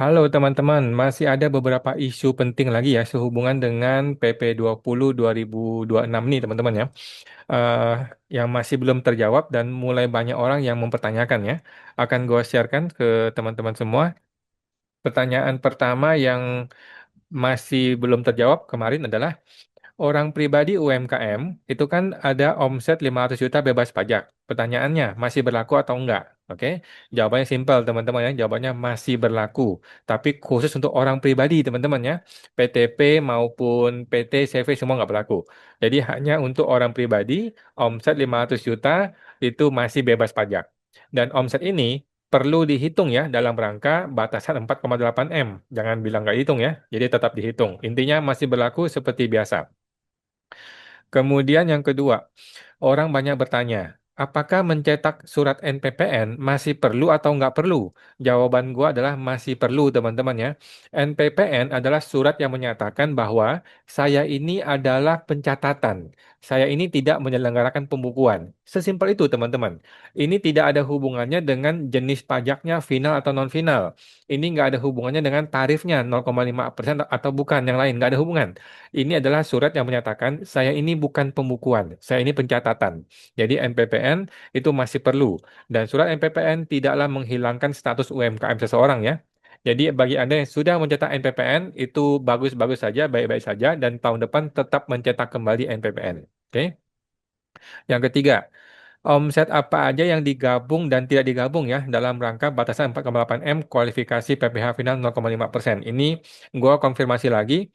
Halo teman-teman, masih ada beberapa isu penting lagi ya sehubungan dengan PP 20 2026 nih teman-teman ya. Eh, yang masih belum terjawab dan mulai banyak orang yang mempertanyakan ya. Akan gue sharekan ke teman-teman semua. Pertanyaan pertama yang masih belum terjawab kemarin adalah orang pribadi UMKM itu kan ada omset 500 juta bebas pajak. Pertanyaannya, masih berlaku atau enggak? Oke, jawabannya simpel teman-teman ya. Jawabannya masih berlaku. Tapi khusus untuk orang pribadi teman-teman ya. PTP maupun PT, CV semua nggak berlaku. Jadi hanya untuk orang pribadi, omset 500 juta itu masih bebas pajak. Dan omset ini perlu dihitung ya dalam rangka batasan 4,8 M. Jangan bilang nggak hitung ya. Jadi tetap dihitung. Intinya masih berlaku seperti biasa. Kemudian yang kedua, orang banyak bertanya, apakah mencetak surat NPPN masih perlu atau nggak perlu? Jawaban gua adalah masih perlu, teman-teman ya. NPPN adalah surat yang menyatakan bahwa saya ini adalah pencatatan. Saya ini tidak menyelenggarakan pembukuan. Sesimpel itu, teman-teman. Ini tidak ada hubungannya dengan jenis pajaknya final atau non-final. Ini nggak ada hubungannya dengan tarifnya 0,5% atau bukan yang lain. Nggak ada hubungan. Ini adalah surat yang menyatakan saya ini bukan pembukuan, saya ini pencatatan. Jadi NPPN itu masih perlu dan surat NPPN tidaklah menghilangkan status UMKM seseorang ya. Jadi bagi Anda yang sudah mencetak NPPN itu bagus-bagus saja, baik-baik saja dan tahun depan tetap mencetak kembali NPPN. Oke. Yang ketiga, omset apa aja yang digabung dan tidak digabung ya dalam rangka batasan 4,8 M kualifikasi PPh final 0,5%. Ini gua konfirmasi lagi.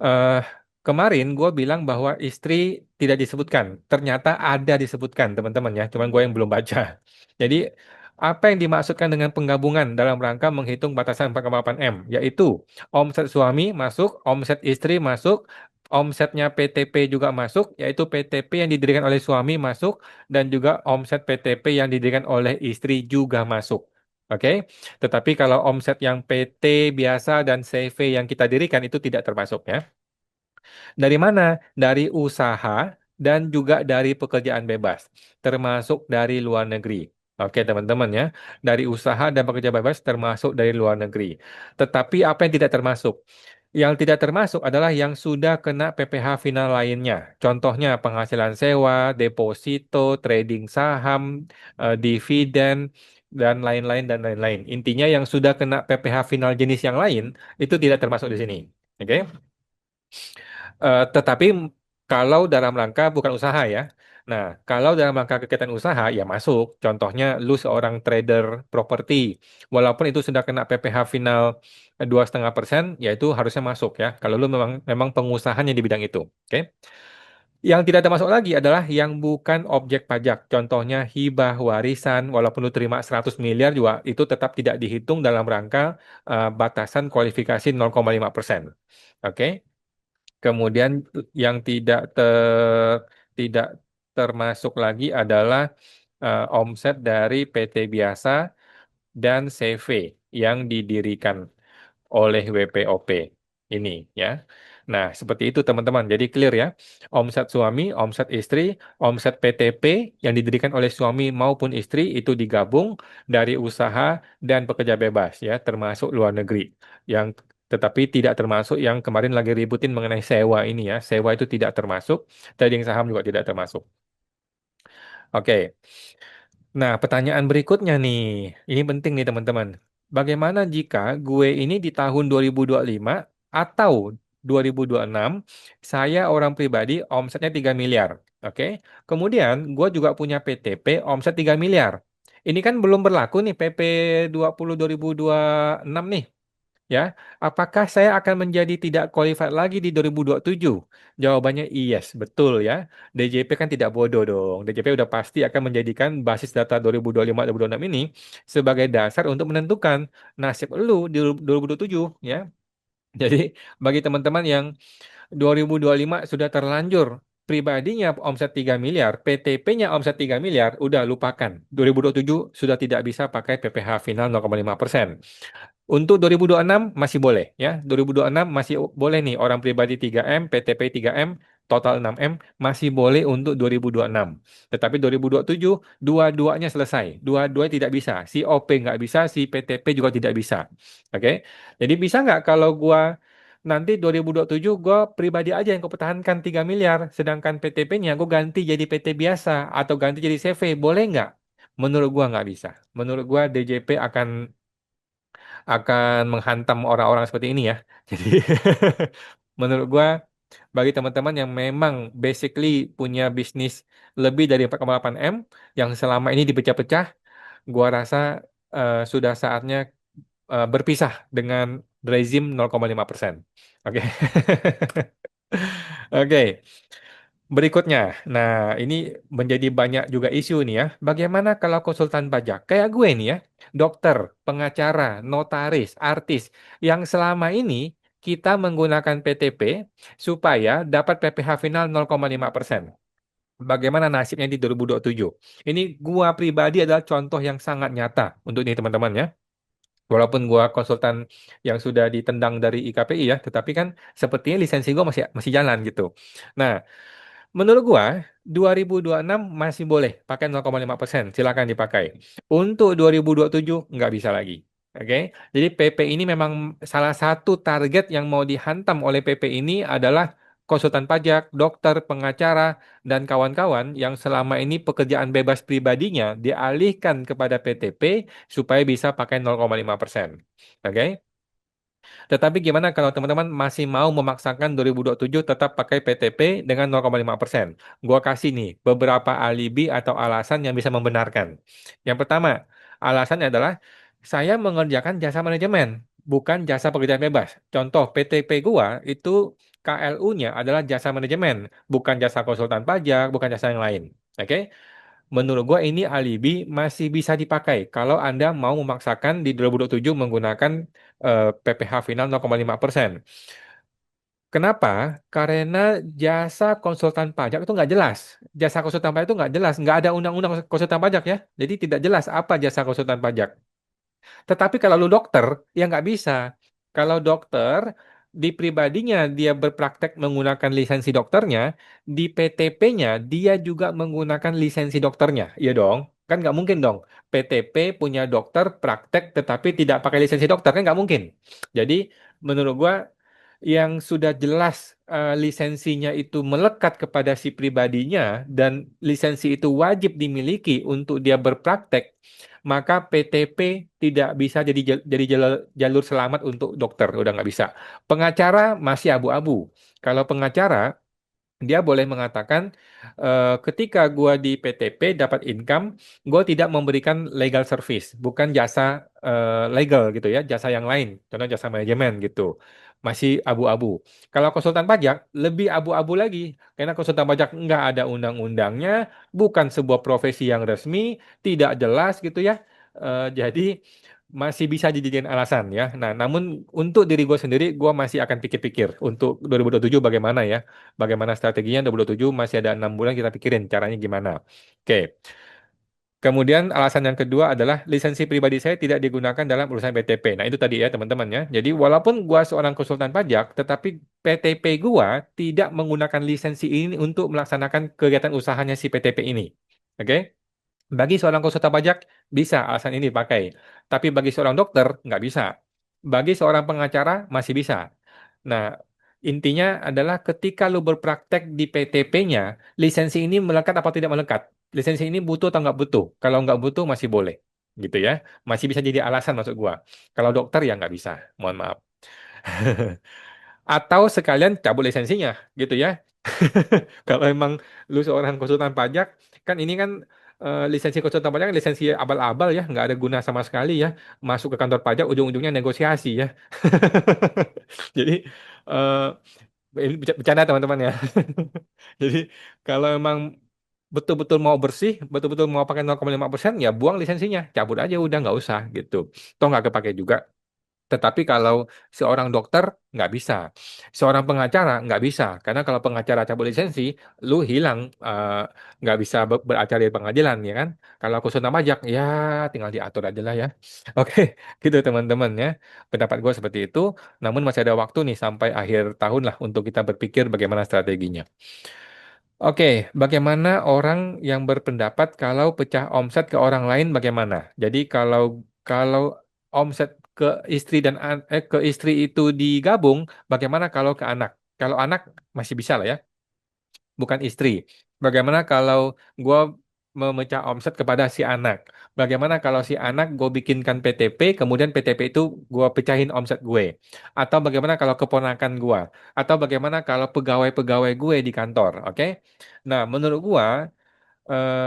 eh Kemarin gue bilang bahwa istri tidak disebutkan. Ternyata ada disebutkan, teman-teman ya. Cuman gue yang belum baca. Jadi, apa yang dimaksudkan dengan penggabungan dalam rangka menghitung batasan 4,8 M? Yaitu omset suami masuk, omset istri masuk, omsetnya PTP juga masuk, yaitu PTP yang didirikan oleh suami masuk, dan juga omset PTP yang didirikan oleh istri juga masuk. Oke, tetapi kalau omset yang PT biasa dan CV yang kita dirikan itu tidak termasuk ya. Dari mana? Dari usaha dan juga dari pekerjaan bebas, termasuk dari luar negeri. Oke, teman-teman ya. Dari usaha dan pekerja bebas termasuk dari luar negeri. Tetapi apa yang tidak termasuk? Yang tidak termasuk adalah yang sudah kena PPh final lainnya. Contohnya penghasilan sewa, deposito, trading saham, dividen, dan lain-lain dan lain-lain. Intinya yang sudah kena PPh final jenis yang lain itu tidak termasuk di sini. Oke? Tetapi kalau dalam rangka bukan usaha ya. Nah, kalau dalam rangka kegiatan usaha ya masuk. Contohnya lu seorang trader properti, walaupun itu sudah kena PPh final 2,5%, ya itu harusnya masuk ya. Kalau lu memang memang pengusahanya di bidang itu, oke? Yang tidak termasuk lagi adalah yang bukan objek pajak. Contohnya hibah, warisan, walaupun lu terima 100 miliar juga itu tetap tidak dihitung dalam rangka batasan kualifikasi 0,5%. Oke? Kemudian yang tidak termasuk lagi adalah omset dari PT biasa dan CV yang didirikan oleh WPOP ini ya. Nah, seperti itu teman-teman. Jadi clear ya. Omset suami, omset istri, omset PTP yang didirikan oleh suami maupun istri itu digabung dari usaha dan pekerja bebas ya, termasuk luar negeri. Yang tetapi tidak termasuk yang kemarin lagi ributin mengenai sewa ini ya. Sewa itu tidak termasuk, trading saham juga tidak termasuk. Oke. Nah, pertanyaan berikutnya nih, ini penting nih teman-teman. Bagaimana jika gue ini di tahun 2025 atau 2026, saya orang pribadi omsetnya 3 miliar. Oke. Kemudian gue juga punya PTP omset 3 miliar. Ini kan belum berlaku nih PP 20 2026 nih. Ya, apakah saya akan menjadi tidak qualified lagi di 2027? Jawabannya yes, betul ya. DJP kan tidak bodoh dong. DJP udah pasti akan menjadikan basis data 2025-2026 ini sebagai dasar untuk menentukan nasib lu di 2027 ya. Jadi bagi teman-teman yang 2025 sudah terlanjur pribadinya omset 3 miliar, PTP-nya omset 3 miliar, udah lupakan. 2027 sudah tidak bisa pakai PPh final 0,5%. Untuk 2026 masih boleh ya. 2026 masih boleh nih orang pribadi 3M, PTP 3M total 6M masih boleh untuk 2026. Tetapi 2027 dua-duanya selesai. Dua-duanya tidak bisa. Si OP nggak bisa, si PTP juga tidak bisa. Oke. Jadi bisa nggak kalau gua nanti 2027 gua pribadi aja yang kupertahankan 3 miliar, sedangkan PTP-nya gua ganti jadi PT biasa atau ganti jadi CV, boleh nggak? Menurut gua nggak bisa. Menurut gua DJP akan menghantam orang-orang seperti ini ya. Jadi menurut gua bagi teman-teman yang memang basically punya bisnis lebih dari 4,8 M yang selama ini dipecah-pecah, gua rasa sudah saatnya berpisah dengan rezim 0,5%. Oke. Oke. Berikutnya, nah ini menjadi banyak juga isu nih ya. Bagaimana kalau konsultan pajak? Kayak gue nih ya, dokter, pengacara, notaris, artis, yang selama ini kita menggunakan PTP supaya dapat PPh final 0,5%. Bagaimana nasibnya di 2027? Ini gua pribadi adalah contoh yang sangat nyata untuk ini teman-teman ya. Walaupun gua konsultan yang sudah ditendang dari IKPI ya, tetapi kan sepertinya lisensi gua masih masih jalan gitu. Nah, menurut gua 2026 masih boleh pakai 0,5%, silakan dipakai. Untuk 2027 nggak bisa lagi. Oke, jadi PP ini memang salah satu target yang mau dihantam oleh PP ini adalah konsultan pajak, dokter, pengacara, dan kawan-kawan yang selama ini pekerjaan bebas pribadinya dialihkan kepada PTP supaya bisa pakai 0,5%. Oke, tetapi gimana kalau teman-teman masih mau memaksakan 2027 tetap pakai PTP dengan 0,5%? Gua kasih nih beberapa alibi atau alasan yang bisa membenarkan. Yang pertama, alasannya adalah saya mengerjakan jasa manajemen, bukan jasa pekerjaan bebas. Contoh, PTP gua itu KLU-nya adalah jasa manajemen, bukan jasa konsultan pajak, bukan jasa yang lain. Oke? Menurut gua ini alibi masih bisa dipakai kalau Anda mau memaksakan di 2027 menggunakan PPh final 0,5%. Kenapa? Karena jasa konsultan pajak itu nggak jelas. Jasa konsultan pajak itu nggak jelas. Nggak ada undang-undang konsultan pajak ya. Jadi tidak jelas apa jasa konsultan pajak. Tetapi kalau lu dokter, ya nggak bisa. Kalau dokter, di pribadinya dia berpraktek menggunakan lisensi dokternya, di PTP-nya dia juga menggunakan lisensi dokternya. Iya dong, kan nggak mungkin dong. PTP punya dokter praktek tetapi tidak pakai lisensi dokter, kan nggak mungkin. Jadi menurut gua yang sudah jelas lisensinya itu melekat kepada si pribadinya dan lisensi itu wajib dimiliki untuk dia berpraktek, maka PTP tidak bisa jadi jalur selamat untuk dokter, udah nggak bisa. Pengacara masih abu-abu. Kalau pengacara dia boleh mengatakan ketika gua di PTP dapat income, gua tidak memberikan legal service, bukan jasa legal gitu ya, jasa yang lain, contoh jasa manajemen gitu. Masih abu-abu. Kalau konsultan pajak lebih abu-abu lagi, karena konsultan pajak nggak ada undang-undangnya, bukan sebuah profesi yang resmi, tidak jelas gitu ya. Jadi masih bisa dijadikan alasan ya. Nah, namun untuk diri gue sendiri, gue masih akan pikir-pikir untuk 2027 bagaimana ya. Bagaimana strateginya 2027 masih ada 6 bulan kita pikirin caranya gimana. Oke. Kemudian alasan yang kedua adalah lisensi pribadi saya tidak digunakan dalam urusan PTP. Nah, itu tadi ya teman-teman ya. Jadi walaupun gua seorang konsultan pajak, tetapi PTP gua tidak menggunakan lisensi ini untuk melaksanakan kegiatan usahanya si PTP ini. Oke? Bagi seorang konsultan pajak bisa alasan ini dipakai. Tapi bagi seorang dokter nggak bisa. Bagi seorang pengacara masih bisa. Nah, intinya adalah ketika lu berpraktek di PTP-nya, lisensi ini melekat apa tidak melekat? Lisensi ini butuh atau nggak butuh? Kalau nggak butuh masih boleh, gitu ya. Masih bisa jadi alasan masuk gua. Kalau dokter ya nggak bisa, mohon maaf. Atau sekalian cabut lisensinya, gitu ya. Kalau emang lu seorang konsultan pajak, kan ini kan lisensi konsultan pajak kan lisensi abal-abal ya, nggak ada guna sama sekali ya. Masuk ke kantor pajak ujung-ujungnya negosiasi ya. Jadi eh, ini bercanda teman-teman ya. Jadi kalau emang betul-betul mau bersih, betul-betul mau pakai 0,5%, ya buang lisensinya, cabut aja udah nggak usah gitu. Toh nggak kepake juga. Tetapi kalau seorang dokter nggak bisa, seorang pengacara nggak bisa, karena kalau pengacara cabut lisensi, lu hilang, nggak bisa beracara di pengadilan, ya kan? Kalau khususnya pajak, ya tinggal diatur aja lah ya. Oke, gitu teman-teman ya. Pendapat gue seperti itu. Namun masih ada waktu nih sampai akhir tahun lah untuk kita berpikir bagaimana strateginya. Oke, bagaimana orang yang berpendapat kalau pecah omset ke orang lain bagaimana? Jadi kalau omset ke istri ke istri itu digabung, bagaimana kalau ke anak? Kalau anak masih bisa lah ya, bukan istri. Bagaimana kalau gue memecah omset kepada si anak? Bagaimana kalau si anak gue bikinkan PTP, kemudian PTP itu gue pecahin omset gue? Atau bagaimana kalau keponakan gue? Atau bagaimana kalau pegawai-pegawai gue di kantor? Oke? Nah, menurut gue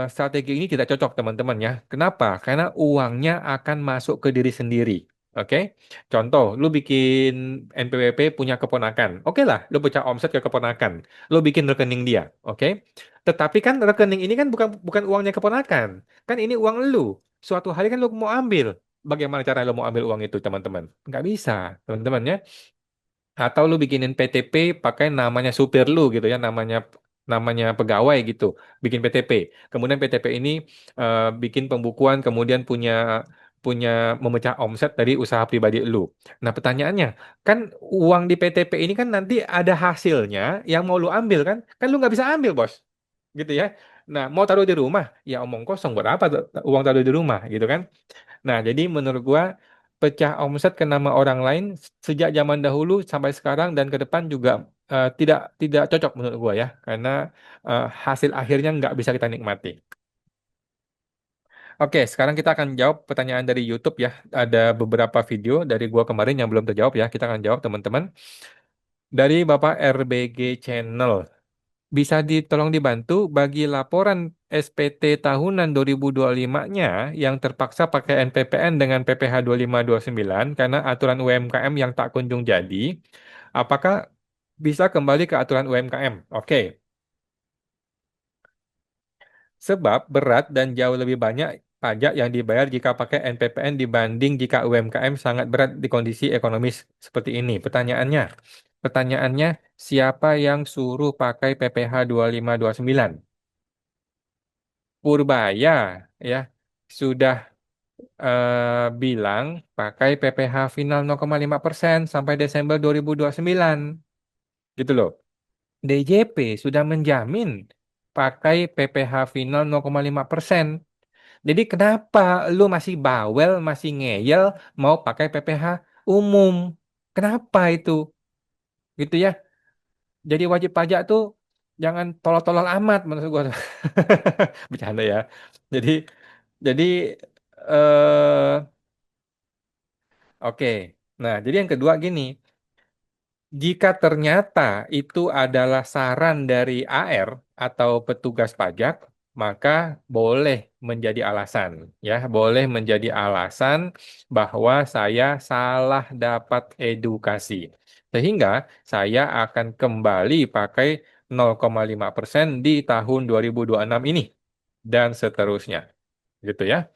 strategi ini tidak cocok teman-teman ya. Kenapa? Karena uangnya akan masuk ke diri sendiri. Oke, contoh, lu bikin NPWP punya keponakan. Oke lah, lu pecah omset ke keponakan. Lu bikin rekening dia. Oke, tetapi kan rekening ini kan bukan bukan uangnya keponakan. Kan ini uang lu. Suatu hari kan lu mau ambil. Bagaimana cara lu mau ambil uang itu, teman-teman? Nggak bisa, teman-teman ya. Atau lu bikinin PTP pakai namanya supir lu gitu ya, namanya namanya pegawai gitu, bikin PTP. Kemudian PTP ini bikin pembukuan, kemudian punya punya memecah omset dari usaha pribadi lu. Nah, pertanyaannya, kan uang di PTP ini kan nanti ada hasilnya yang mau lu ambil kan? Kan lu nggak bisa ambil, Bos. Gitu ya. Nah, mau taruh di rumah, ya omong kosong buat apa uang taruh di rumah gitu kan? Nah, jadi menurut gua pecah omset ke nama orang lain sejak zaman dahulu sampai sekarang dan ke depan juga tidak cocok menurut gua ya, karena hasil akhirnya nggak bisa kita nikmati. Oke, sekarang kita akan jawab pertanyaan dari YouTube ya. Ada beberapa video dari gua kemarin yang belum terjawab ya. Kita akan jawab teman-teman. Dari Bapak RBG Channel. Bisa ditolong dibantu bagi laporan SPT tahunan 2025-nya yang terpaksa pakai NPPN dengan PPh 2529 karena aturan UMKM yang tak kunjung jadi. Apakah bisa kembali ke aturan UMKM? Oke, sebab berat dan jauh lebih banyak pajak yang dibayar jika pakai NPPN dibanding jika UMKM sangat berat di kondisi ekonomis seperti ini. Pertanyaannya, siapa yang suruh pakai PPh 2529? Purbaya ya sudah bilang pakai PPh final 0,5% sampai Desember 2029 gitu loh. DJP sudah menjamin pakai PPh final 0,5%. Jadi kenapa lu masih bawel, masih ngeyel mau pakai PPh umum? Kenapa itu? Gitu ya. Jadi wajib pajak tuh jangan tolol-tolol amat menurut gua. Bercanda ya. Jadi jadi eh oke. Nah, jadi yang kedua gini, jika ternyata itu adalah saran dari AR atau petugas pajak, maka boleh menjadi alasan, ya, boleh menjadi alasan bahwa saya salah dapat edukasi. Sehingga saya akan kembali pakai 0,5% di tahun 2026 ini dan seterusnya, gitu ya.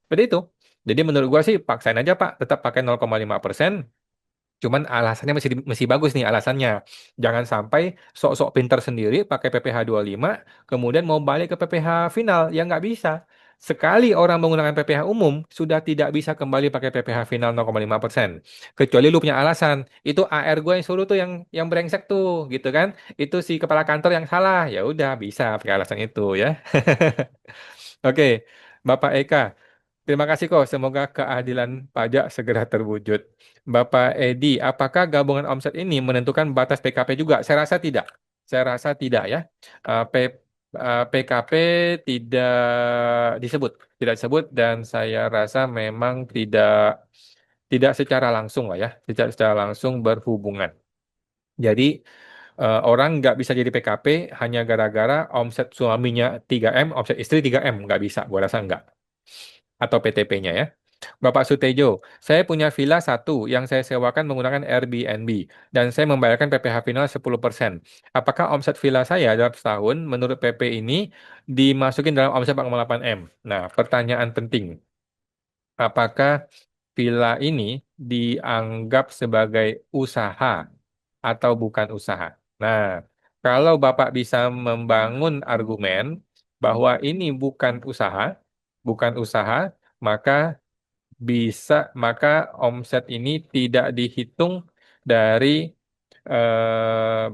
Seperti itu. Jadi menurut gua sih paksain aja Pak, tetap pakai 0,5%. Cuman alasannya masih bagus nih alasannya. Jangan sampai sok-sok pinter sendiri pakai PPh 25, kemudian mau balik ke PPh final. Ya nggak bisa. Sekali orang menggunakan PPh umum, sudah tidak bisa kembali pakai PPh final 0,5%. Kecuali lu punya alasan. Itu AR gue yang suruh tuh yang brengsek tuh, gitu kan. Itu si kepala kantor yang salah. Ya udah bisa pakai alasan itu ya. Oke, Bapak Eka. Terima kasih kok. Semoga keadilan pajak segera terwujud. Bapak Edi, apakah gabungan omset ini menentukan batas PKP juga? Saya rasa tidak. Saya rasa tidak ya. PKP tidak disebut, tidak disebut dan saya rasa memang tidak secara langsung lah ya, tidak secara langsung berhubungan. Jadi orang nggak bisa jadi PKP hanya gara-gara omset suaminya 3M, omset istri 3M. Nggak bisa, gua rasa nggak. Atau PTP-nya ya. Bapak Sutejo, saya punya villa satu yang saya sewakan menggunakan Airbnb dan saya membayarkan PPh final 10%. Apakah omset villa saya dalam setahun menurut PP ini dimasukin dalam omset 4,8 M? Nah, pertanyaan penting. Apakah villa ini dianggap sebagai usaha atau bukan usaha. Nah, kalau Bapak bisa membangun argumen bahwa ini bukan usaha, maka maka omset ini tidak dihitung dari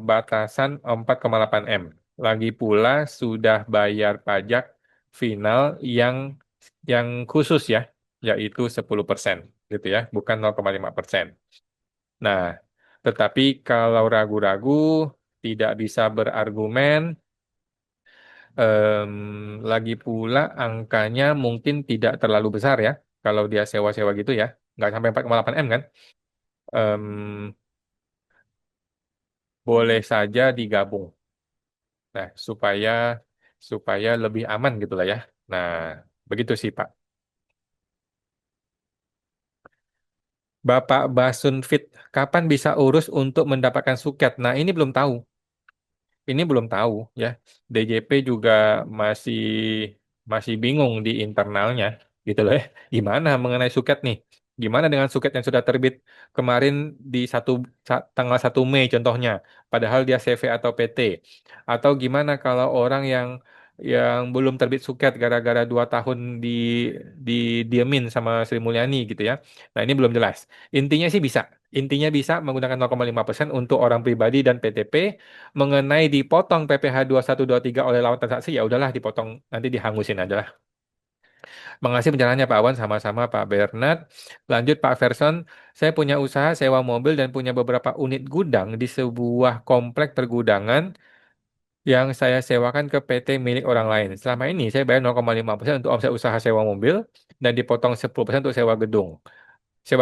batasan 4,8 M. Lagi pula sudah bayar pajak final yang khusus ya, yaitu 10% gitu ya, bukan 0,5%. Nah, tetapi kalau ragu-ragu tidak bisa berargumen, lagi pula angkanya mungkin tidak terlalu besar ya, kalau dia sewa-sewa gitu ya, nggak sampai 4,8 M kan. Em, Boleh saja digabung. Nah, supaya lebih aman gitu lah ya. Nah, begitu sih Pak. Bapak Basun Fit, kapan bisa urus untuk mendapatkan suket? Nah, ini belum tahu. Ini belum tahu ya. DJP juga masih masih bingung di internalnya gitu loh ya. Gimana mengenai suket nih? Gimana dengan suket yang sudah terbit kemarin di tanggal 1 Mei contohnya, padahal dia CV atau PT? Atau gimana kalau orang yang belum terbit suket gara-gara 2 tahun didiemin sama Sri Mulyani gitu ya? Nah, ini belum jelas. Intinya sih bisa. Intinya bisa menggunakan 0,5% untuk orang pribadi dan PTP. Mengenai dipotong PPh tiga oleh lawan transaksi, ya udahlah dipotong, nanti dihangusin aja lah. Mengasih penjelasannya Pak Awan, sama-sama Pak Bernard. Lanjut Pak Verson, saya punya usaha sewa mobil dan punya beberapa unit gudang di sebuah komplek pergudangan yang saya sewakan ke PT milik orang lain. Selama ini saya bayar 0,5% untuk omset usaha sewa mobil dan dipotong 10% untuk sewa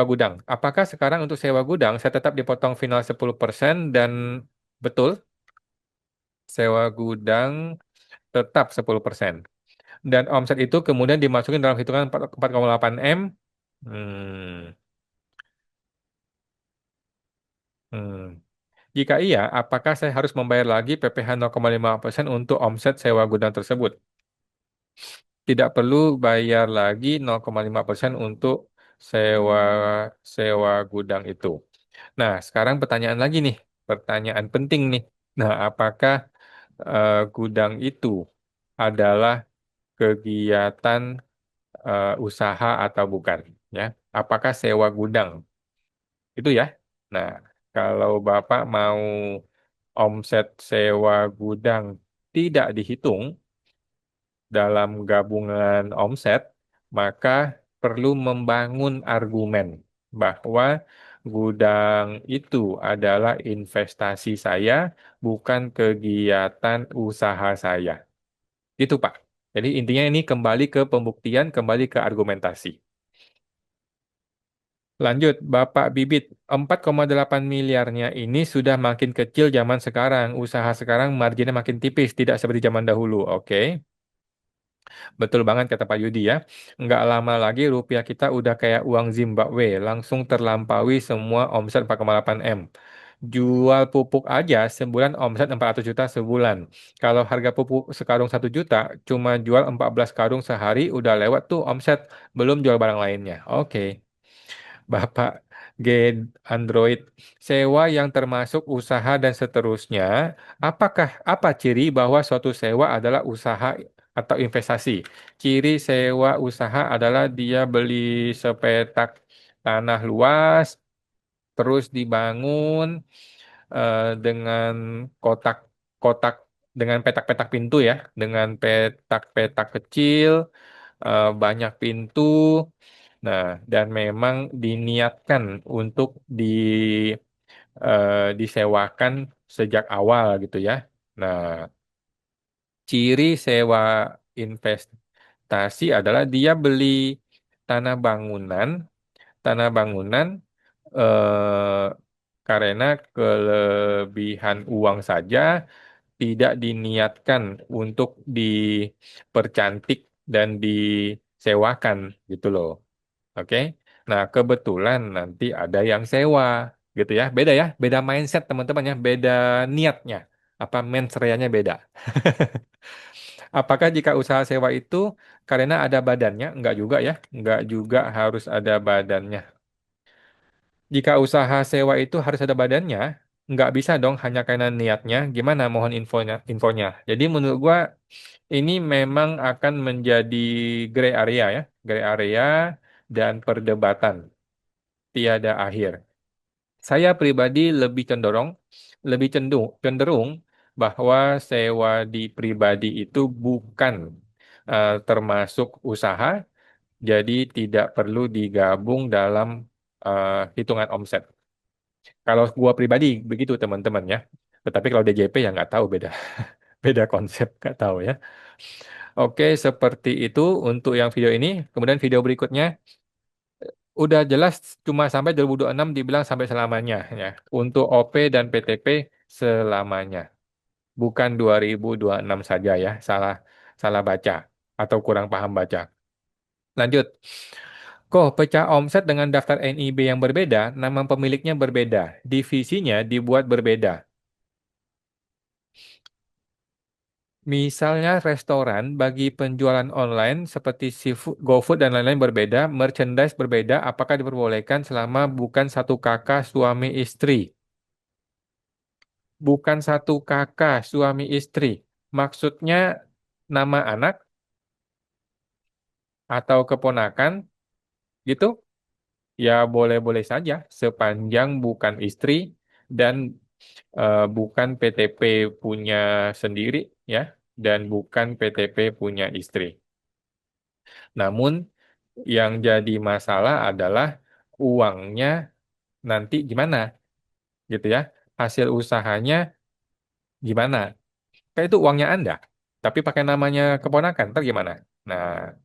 gudang. Apakah sekarang untuk sewa gudang saya tetap dipotong final 10% dan betul sewa gudang tetap 10%. Dan omset itu kemudian dimasukin dalam hitungan 4,8 M. Hmm, hmm. Jika iya, apakah saya harus membayar lagi PPh 0,5% untuk omset sewa gudang tersebut? Tidak perlu bayar lagi 0,5% untuk sewa sewa gudang itu. Nah, sekarang pertanyaan lagi nih, pertanyaan penting nih. Nah, apakah gudang itu adalah kegiatan usaha atau bukan? Ya, apakah sewa gudang itu ya? Nah, kalau Bapak mau omset sewa gudang tidak dihitung dalam gabungan omset, maka perlu membangun argumen bahwa gudang itu adalah investasi saya, bukan kegiatan usaha saya. Itu, Pak. Jadi intinya ini kembali ke pembuktian, kembali ke argumentasi. Lanjut, Bapak Bibit, 4,8 miliarnya ini sudah makin kecil zaman sekarang. Usaha sekarang marginnya makin tipis, tidak seperti zaman dahulu. Oke. Betul banget kata Pak Yudi ya. Nggak lama lagi rupiah kita udah kayak uang Zimbabwe, langsung terlampaui semua omset 4,8 M. Jual pupuk aja sebulan omset 400 juta sebulan. Kalau harga pupuk sekarung 1 juta, cuma jual 14 karung sehari udah lewat tuh omset, belum jual barang lainnya. Oke. Bapak G Android sewa yang termasuk usaha dan seterusnya, apa ciri bahwa suatu sewa adalah usaha atau investasi? Ciri sewa usaha adalah dia beli sepetak tanah luas, terus dibangun dengan kotak-kotak dengan petak-petak pintu ya, dengan petak-petak kecil, banyak pintu. Nah, dan memang diniatkan untuk disewakan sejak awal gitu ya. Nah, ciri sewa investasi adalah dia beli tanah bangunan, tanah bangunan eh, karena kelebihan uang saja, tidak diniatkan untuk dipercantik dan disewakan gitu loh. Oke. Nah, kebetulan nanti ada yang sewa gitu ya. Beda ya, beda mindset teman-teman ya, beda niatnya. Apa mens reanya beda. Apakah jika usaha sewa itu karena ada badannya? Enggak juga ya. Enggak juga harus ada badannya. Jika usaha sewa itu harus ada badannya, nggak bisa dong hanya karena niatnya. Gimana? Mohon infonya. Jadi menurut gua ini memang akan menjadi gray area ya, gray area dan perdebatan tiada akhir. Saya pribadi lebih cenderung bahwa sewa di pribadi itu bukan termasuk usaha, jadi tidak perlu digabung dalam hitungan omset. Kalau gua pribadi begitu teman-teman ya. Tetapi kalau DJP ya nggak tahu beda beda konsep nggak tahu ya. Oke, seperti itu untuk yang video ini. Kemudian video berikutnya udah jelas cuma sampai 2026 dibilang sampai selamanya ya. Untuk OP dan PTP selamanya. Bukan 2026 saja ya. Salah salah baca atau kurang paham baca. Lanjut. Kok pecah omset dengan daftar NIB yang berbeda, nama pemiliknya berbeda, divisinya dibuat berbeda. Misalnya restoran bagi penjualan online seperti seafood, GoFood dan lain-lain berbeda, merchandise berbeda, apakah diperbolehkan selama bukan satu kakak suami istri? Bukan satu kakak suami istri. Maksudnya nama anak atau keponakan gitu? Ya boleh-boleh saja sepanjang bukan istri dan bukan PTP punya sendiri ya dan bukan PTP punya istri. Namun yang jadi masalah adalah uangnya nanti gimana gitu ya. Hasil usahanya gimana? Kayak itu uangnya Anda, tapi pakai namanya keponakan, ntar gimana? Nah,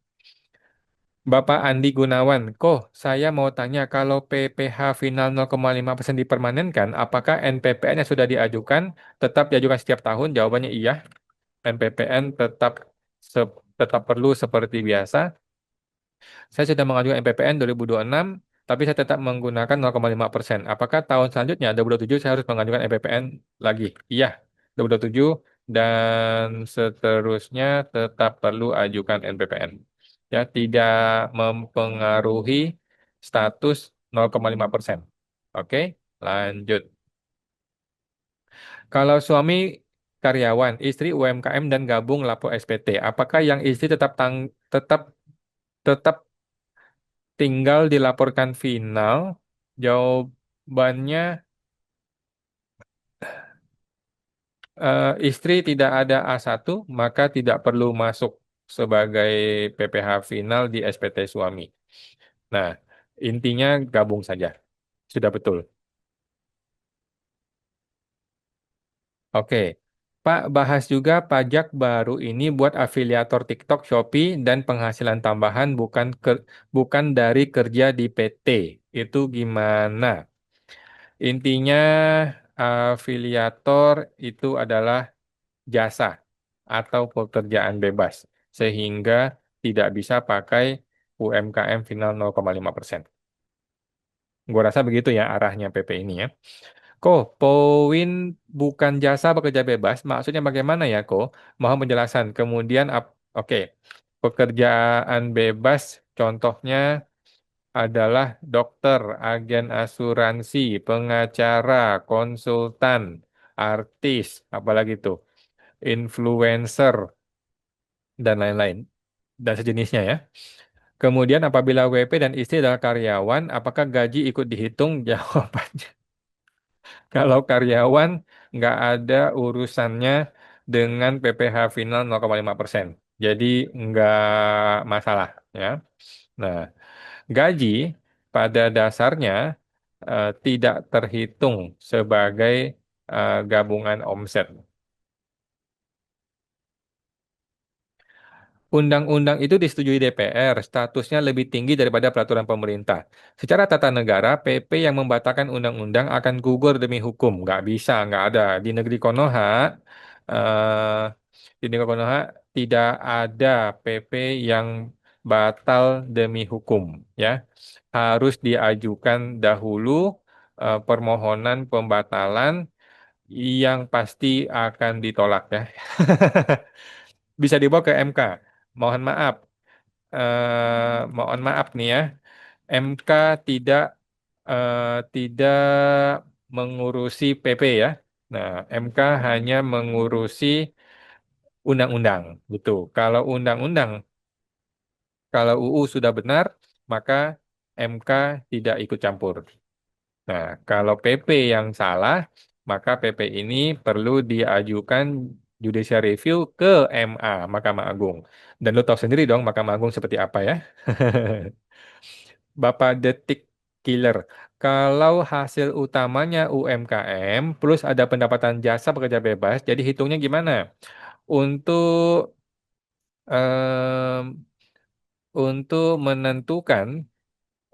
Bapak Andi Gunawan, kok saya mau tanya kalau PPh final 0,5% dipermanenkan, apakah NPPN yang sudah diajukan tetap diajukan setiap tahun? Jawabannya iya. NPPN tetap perlu seperti biasa. Saya sudah mengajukan MPPN 2026, tapi saya tetap menggunakan 0,5%. Apakah tahun selanjutnya, 2027, saya harus mengajukan MPPN lagi? Iya, 2027 dan seterusnya tetap perlu ajukan MPPN. Ya, tidak mempengaruhi status 0,5%. Oke, lanjut. Kalau suami karyawan, istri UMKM dan gabung lapor SPT, apakah yang istri tetap tetap tinggal dilaporkan final. Jawabannya istri tidak ada A1 maka tidak perlu masuk sebagai PPh final di SPT suami. Nah, intinya gabung saja. Sudah betul. Oke. Pak, bahas juga pajak baru ini buat afiliator TikTok, Shopee, dan penghasilan tambahan bukan dari kerja di PT. Itu gimana? Intinya afiliator itu adalah jasa atau pekerjaan bebas sehingga tidak bisa pakai UMKM final 0,5%. Gue rasa begitu ya arahnya PP ini ya. Poin bukan jasa pekerja bebas, maksudnya bagaimana ya, Mohon penjelasan. Kemudian, oke, pekerjaan bebas contohnya adalah dokter, agen asuransi, pengacara, konsultan, artis, apalagi tuh, influencer, dan lain-lain, dan sejenisnya ya. Kemudian apabila WP dan istri adalah karyawan, apakah gaji ikut dihitung? Jawabannya, kalau karyawan nggak ada urusannya dengan PPh final 0,5%. Jadi nggak masalah ya. Nah, gaji pada dasarnya tidak terhitung sebagai gabungan omset. Undang-undang itu disetujui DPR, statusnya lebih tinggi daripada peraturan pemerintah. Secara tata negara, PP yang membatalkan undang-undang akan gugur demi hukum. Nggak bisa, nggak ada. Eh, di negeri Konoha tidak ada PP yang batal demi hukum. Ya, harus diajukan dahulu permohonan pembatalan yang pasti akan ditolak ya. bisa dibawa ke MK. Mohon maaf, mohon maaf nih ya, MK tidak tidak mengurusi PP ya. Nah, MK hanya mengurusi undang-undang, gitu. Kalau undang-undang, kalau UU sudah benar, maka MK tidak ikut campur. Nah, kalau PP yang salah, maka PP ini perlu diajukan judicial review ke MA, Mahkamah Agung. Dan lo tahu sendiri dong Mahkamah Agung seperti apa ya. Bapak Detik Killer. Kalau hasil utamanya UMKM plus ada pendapatan jasa pekerja bebas, jadi hitungnya gimana? Untuk em, untuk menentukan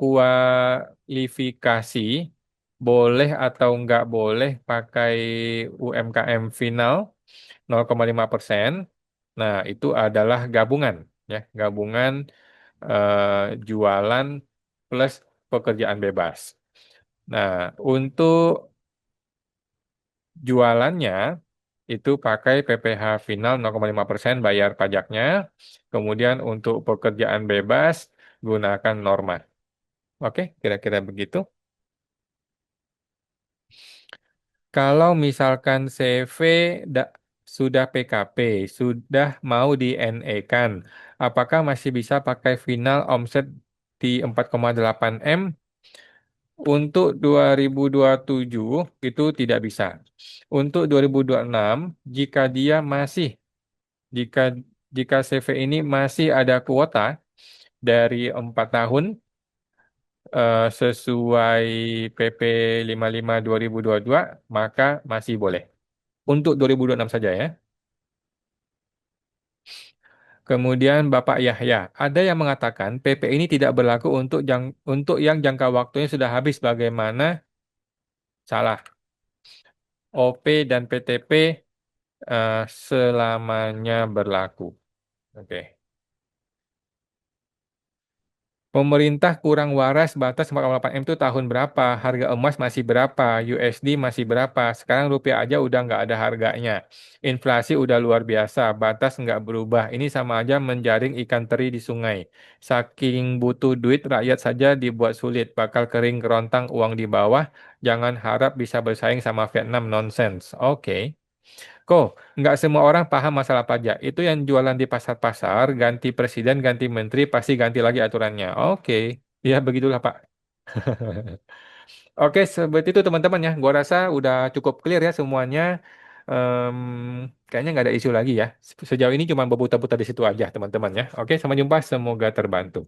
kualifikasi boleh atau nggak boleh pakai UMKM final 0,5%. Nah, itu adalah gabungan ya, gabungan jualan plus pekerjaan bebas. Nah, untuk jualannya itu pakai PPh final 0,5% bayar pajaknya. Kemudian untuk pekerjaan bebas gunakan norma. Oke, kira-kira begitu. Kalau misalkan CV da- sudah PKP, sudah mau di NE kan, apakah masih bisa pakai final omset di 4,8 M? Untuk 2027 itu tidak bisa. Untuk 2026, jika dia masih, jika jika CV ini masih ada kuota dari 4 tahun sesuai PP 55 2022, maka masih boleh. Untuk 2026 saja ya. Kemudian Bapak Yahya, ada yang mengatakan PP ini tidak berlaku untuk yang jangka waktunya sudah habis. Bagaimana? Salah. OP dan PTP selamanya berlaku. Oke. Pemerintah kurang waras batas 4,8 M itu tahun berapa? Harga emas masih berapa? USD masih berapa? Sekarang rupiah aja udah nggak ada harganya. Inflasi udah luar biasa, batas nggak berubah. Ini sama aja menjaring ikan teri di sungai. Saking butuh duit, rakyat saja dibuat sulit. Bakal kering kerontang uang di bawah. Jangan harap bisa bersaing sama Vietnam nonsense. Oke. Kok nggak semua orang paham masalah pajak. Itu yang jualan di pasar-pasar, ganti presiden, ganti menteri, pasti ganti lagi aturannya. Oke, ya begitulah Pak. Oke, seperti itu teman-teman ya. Gua rasa udah cukup clear ya semuanya. Em, Kayaknya nggak ada isu lagi ya. Sejauh ini cuma berputar-putar di situ aja teman-teman ya. Oke, sampai jumpa. Semoga terbantu.